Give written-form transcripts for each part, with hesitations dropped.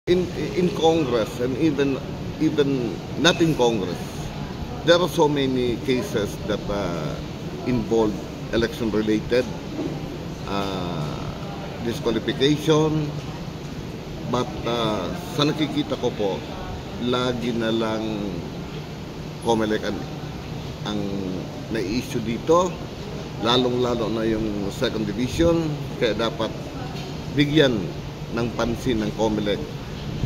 In Congress and even not in Congress, there are so many cases that involve election-related disqualification. But sa nakikita ko po, lagi na lang COMELEC ang na-issue dito, lalong-lalo na yung second division. Kaya dapat bigyan ng pansin ng COMELEC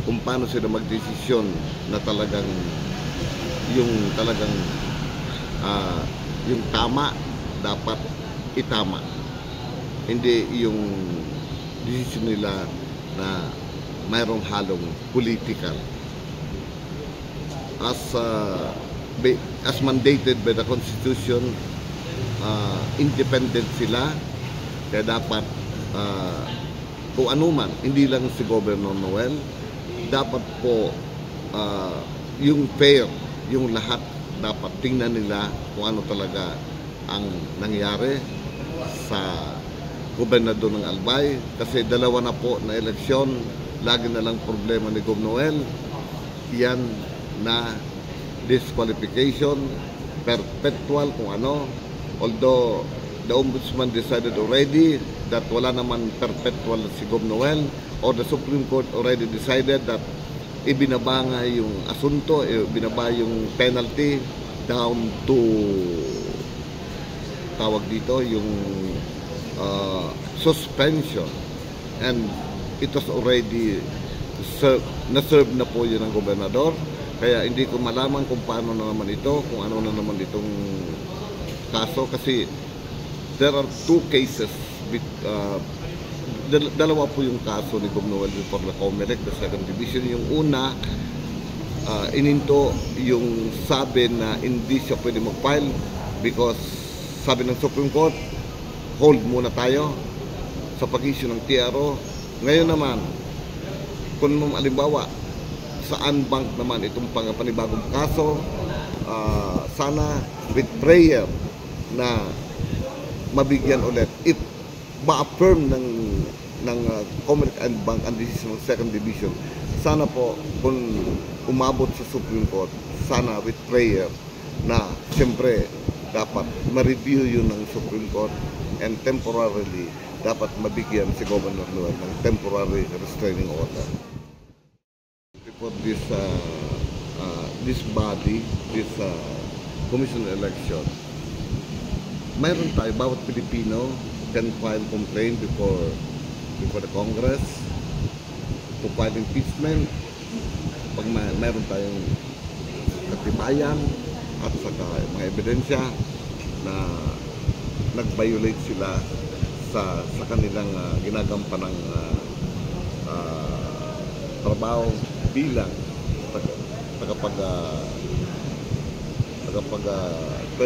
kung paano sila magdesisyon na talagang yung tama dapat itama, hindi yung desisyon nila na mayroong halong political. As mandated by the Constitution, independent sila, kaya dapat kung ano man, hindi lang si Governor Noel, dapat po yung fair, yung lahat dapat tingnan nila kung ano talaga ang nangyari sa gobernador ng Albay. Kasi dalawa na po na eleksyon, lagi na lang problema ni Gov. Noel, yan na disqualification, perpetual kung ano. Although the Ombudsman decided already that wala naman perpetual si Gov. Noel, or the Supreme Court already decided that ibinaba nga yung asunto, ibinaba yung penalty down to tawag dito yung suspension, and it was already na-serve na po yun ng gobernador. Kaya hindi ko malaman kung paano na naman ito, kung ano na naman itong kaso, kasi there are two cases with dalawa po yung kaso ni Gov. Noel before the COMELEC, the second division. Yung una, ininto yung sabi na hindi siya pwede mag-file because sabi ng Supreme Court, hold muna tayo sa pag-issue ng TRO. Ngayon naman, kung halimbawa sa unbank naman itong panibagong kaso, sana with prayer na mabigyan ulit, if ma-affirm ng COMELEC and Bank ang decision ng second division, sana po kung umabot sa Supreme Court, sana with prayer na siyempre dapat ma-review yun ng Supreme Court, and temporarily dapat mabigyan si Governor Noel ng temporary restraining order. For this body, this Commission on Election, mayroon tayo, bawat Pilipino can file complaint before the Congress to file impeachment pag mayroon tayong katibayan at saka mga ebidensya na nag-violate sila sa kanilang ginagampanang trabaho bilang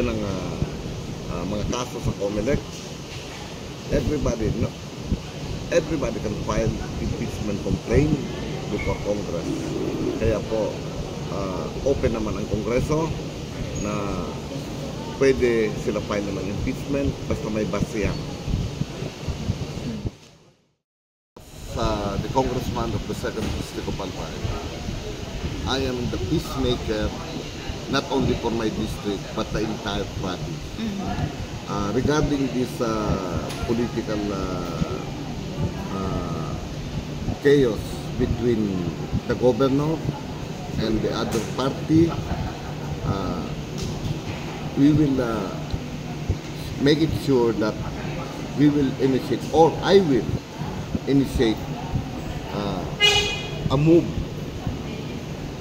ng mga kaso sa COMELEC. Everybody can file impeachment complaint before Congress. Kaya po, open naman ang Kongreso na pwede sila file ng impeachment basta may basihan. Sa the Congressman of the 2nd District of Albay, I am the peacemaker not only for my district but the entire province. Regarding this political chaos between the governor and the other party, we will make it sure that we will initiate, or I will initiate a move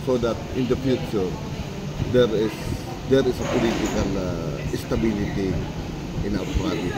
so that in the future there is a political stability in our province.